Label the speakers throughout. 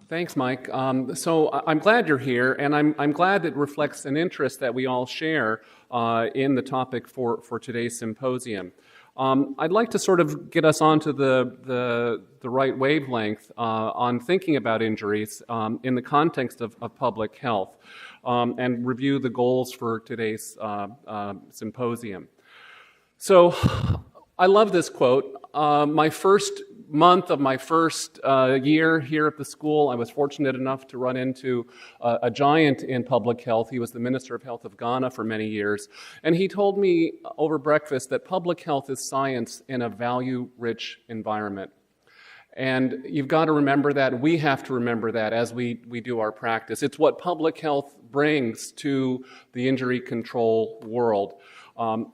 Speaker 1: Thanks, Mike. I'm glad you're here, and I'm glad it reflects an interest that we all share in the topic for today's symposium. I'd like to sort of get us onto the right wavelength on thinking about injuries in the context of public health and review the goals for today's symposium. So I love this quote. My first month of my first year here at the school, I was fortunate enough to run into a giant in public health. He was the Minister of Health of Ghana for many years. And he told me over breakfast that public health is science in a value-rich environment. And you've got to remember that. We have to remember that as we do our practice. It's what public health brings to the injury control world.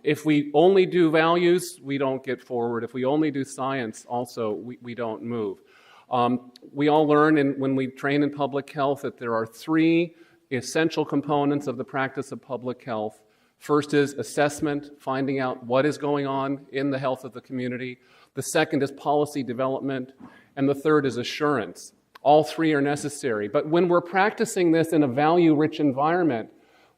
Speaker 1: If we only do values, we don't get forward. If we only do science, also, we don't move. We all learn when we train in public health that there are three essential components of the practice of public health. First is assessment, finding out what is going on in the health of the community. The second is policy development. And the third is assurance. All three are necessary. But when we're practicing this in a value-rich environment,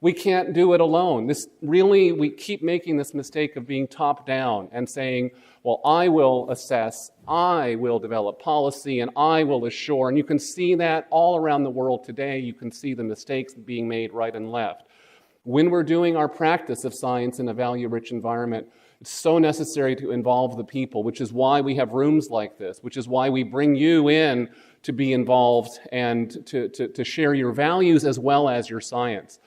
Speaker 1: we can't do it alone. We keep making this mistake of being top-down and saying, well, I will assess, I will develop policy, and I will assure. And you can see that all around the world today. You can see the mistakes being made right and left. When we're doing our practice of science in a value-rich environment, it's so necessary to involve the people, which is why we have rooms like this, which is why we bring you in to be involved and to share your values as well as your science.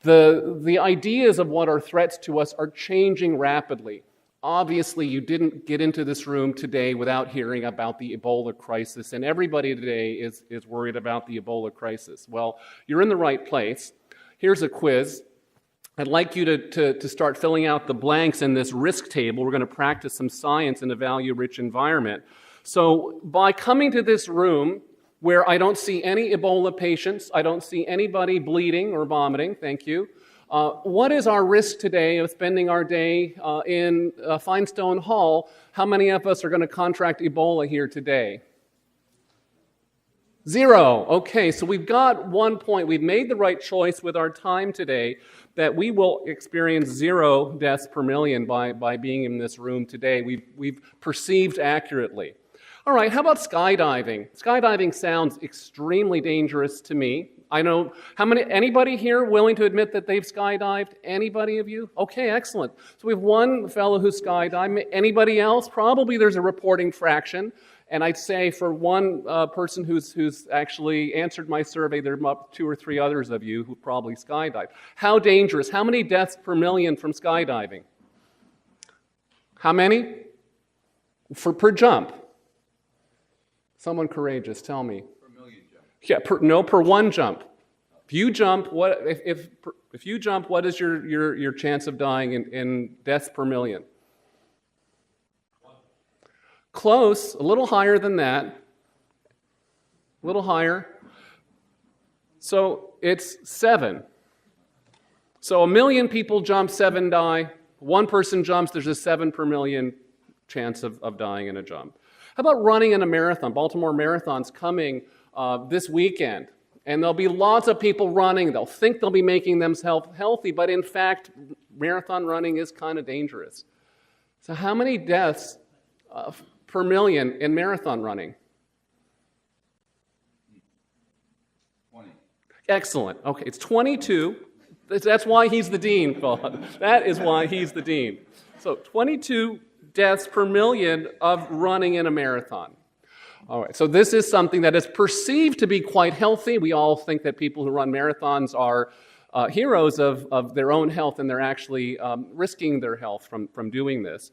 Speaker 1: The ideas of what are threats to us are changing rapidly. Obviously, you didn't get into this room today without hearing about the Ebola crisis, and everybody today is worried about the Ebola crisis. Well, you're in the right place. Here's a quiz. I'd like you to start filling out the blanks in this risk table. We're going to practice some science in a value-rich environment. So by coming to this room, where I don't see any Ebola patients, I don't see anybody bleeding or vomiting, thank you. What is our risk today of spending our day in Finestone Hall? How many of us are going to contract Ebola here today? 0. Okay, so we've got 1 point. We've made the right choice with our time today that we will experience 0 deaths per million by being in this room today. We've perceived accurately. All right, how about skydiving? Skydiving sounds extremely dangerous to me. I know, anybody here willing to admit that they've skydived? Anybody of you? Okay, excellent. So we have one fellow who skydived. Anybody else? Probably there's a reporting fraction. And I'd say for one person who's actually answered my survey, there are 2 or 3 others of you who probably skydived. How dangerous? How many deaths per million from skydiving? How many? Per jump. Someone courageous, tell me.
Speaker 2: Per million jump.
Speaker 1: Yeah, per one jump. If you jump, if you jump, what is your chance of dying in deaths per million? Close, a little higher than that. A little higher. So it's 7. So 1 million people jump, 7 die. 1 person jumps, there's a 7 per million chance of dying in a jump. How about running in a marathon? Baltimore Marathon's coming this weekend. And there'll be lots of people running. They'll think they'll be making themselves healthy, but in fact, marathon running is kind of dangerous. So how many deaths per million in marathon running?
Speaker 2: 20.
Speaker 1: Excellent. Okay, it's 22. That's why he's the dean, Philip. That is why he's the dean. So 22 deaths per million of running in a marathon. All right, so this is something that is perceived to be quite healthy. We all think that people who run marathons are heroes of their own health, and they're actually risking their health from doing this.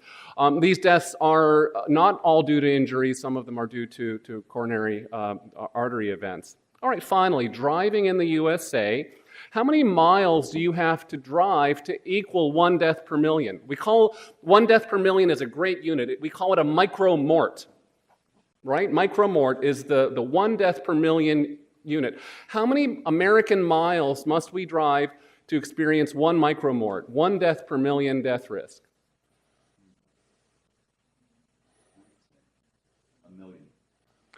Speaker 1: These deaths are not all due to injuries. Some of them are due to coronary artery events. All right, finally, driving in the USA. How many miles do you have to drive to equal 1 death per million? We call 1 death per million is a great unit. We call it a micromort, right? Micromort is the 1 death per million unit. How many American miles must we drive to experience 1 micromort, 1 death per million death risk?
Speaker 2: 1 million.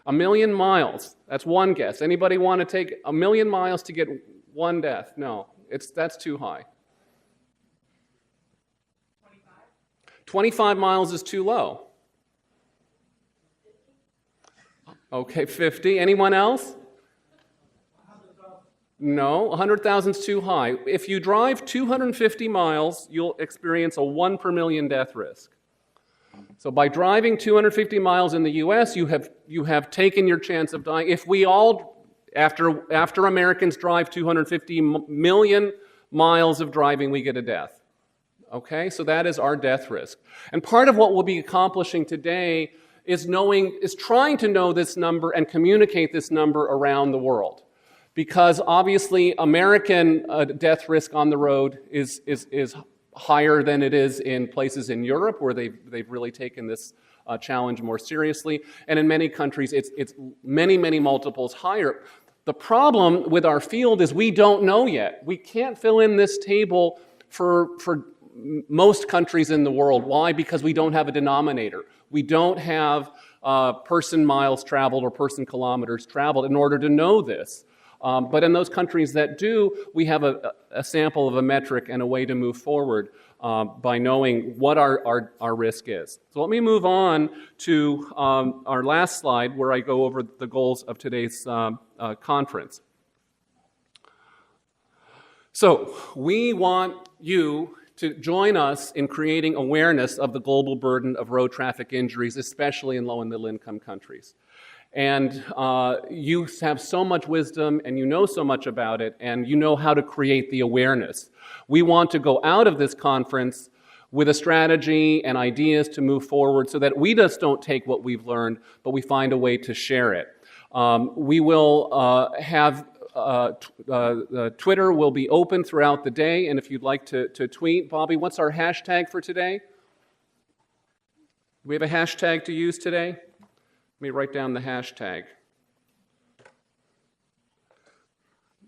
Speaker 1: 1 million miles. That's one guess. Anybody want to take 1 million miles to get one death? No, that's too high. 25 miles is too low. Okay, 50. Anyone else? No, 100,000 is too high. If you drive 250 miles, you'll experience a 1 per million death risk. So by driving 250 miles in the U.S., you have taken your chance of dying. If we all, after Americans drive 250 million miles of driving, we get a death. Okay, so that is our death risk. And part of what we'll be accomplishing today is trying to know this number and communicate this number around the world. Because obviously American death risk on the road is higher than it is in places in Europe where they've really taken this challenge more seriously. And in many countries it's many multiples higher. The problem with our field is we don't know yet. We can't fill in this table for most countries in the world. Why? Because we don't have a denominator. We don't have person miles traveled or person kilometers traveled in order to know this. But in those countries that do, we have a sample of a metric and a way to move forward by knowing what our risk is. So let me move on to our last slide where I go over the goals of today's conference. So we want you to join us in creating awareness of the global burden of road traffic injuries, especially in low and middle income countries. And you have so much wisdom and you know so much about it and you know how to create the awareness. We want to go out of this conference with a strategy and ideas to move forward so that we just don't take what we've learned, but we find a way to share it. We will have Twitter will be open throughout the day, and if you'd like to tweet, Bobby, what's our hashtag for today? Do we have a hashtag to use today? Let me write down the hashtag.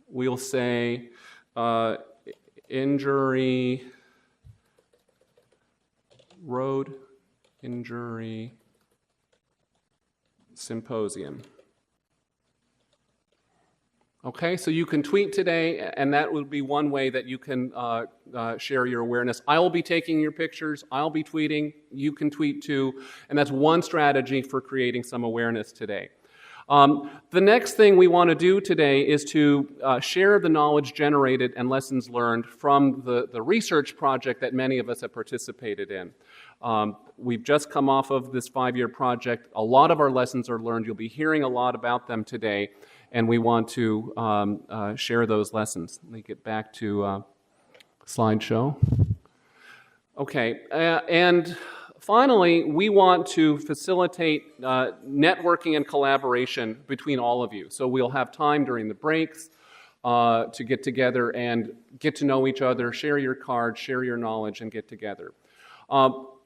Speaker 1: We'll say road injury symposium. Okay, so you can tweet today, and that would be one way that you can share your awareness. I will be taking your pictures, I'll be tweeting, you can tweet too, and that's one strategy for creating some awareness today. The next thing we want to do today is to share the knowledge generated and lessons learned from the research project that many of us have participated in. We've just come off of this 5-year project. A lot of our lessons are learned. You'll be hearing a lot about them today. And we want to share those lessons. Let me get back to slideshow. Okay, and finally, we want to facilitate networking and collaboration between all of you. So we'll have time during the breaks to get together and get to know each other, share your cards, share your knowledge, and get together.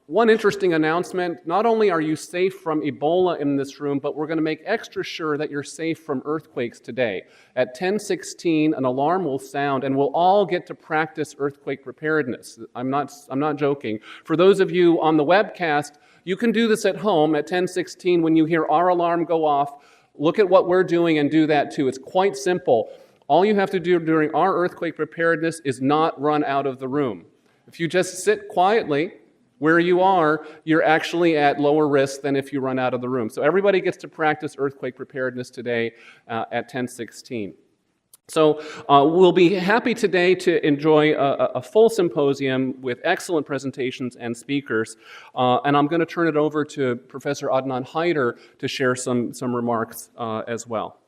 Speaker 1: One interesting announcement, not only are you safe from Ebola in this room, but we're going to make extra sure that you're safe from earthquakes today. At 10:16, an alarm will sound, and we'll all get to practice earthquake preparedness. I'm not joking. For those of you on the webcast, you can do this at home at 10:16 when you hear our alarm go off. Look at what we're doing and do that too. It's quite simple. All you have to do during our earthquake preparedness is not run out of the room. If you just sit quietly where you are, you're actually at lower risk than if you run out of the room. So everybody gets to practice earthquake preparedness today at 10:16. So we'll be happy today to enjoy a full symposium with excellent presentations and speakers. And I'm going to turn it over to Professor Adnan Haider to share some remarks as well.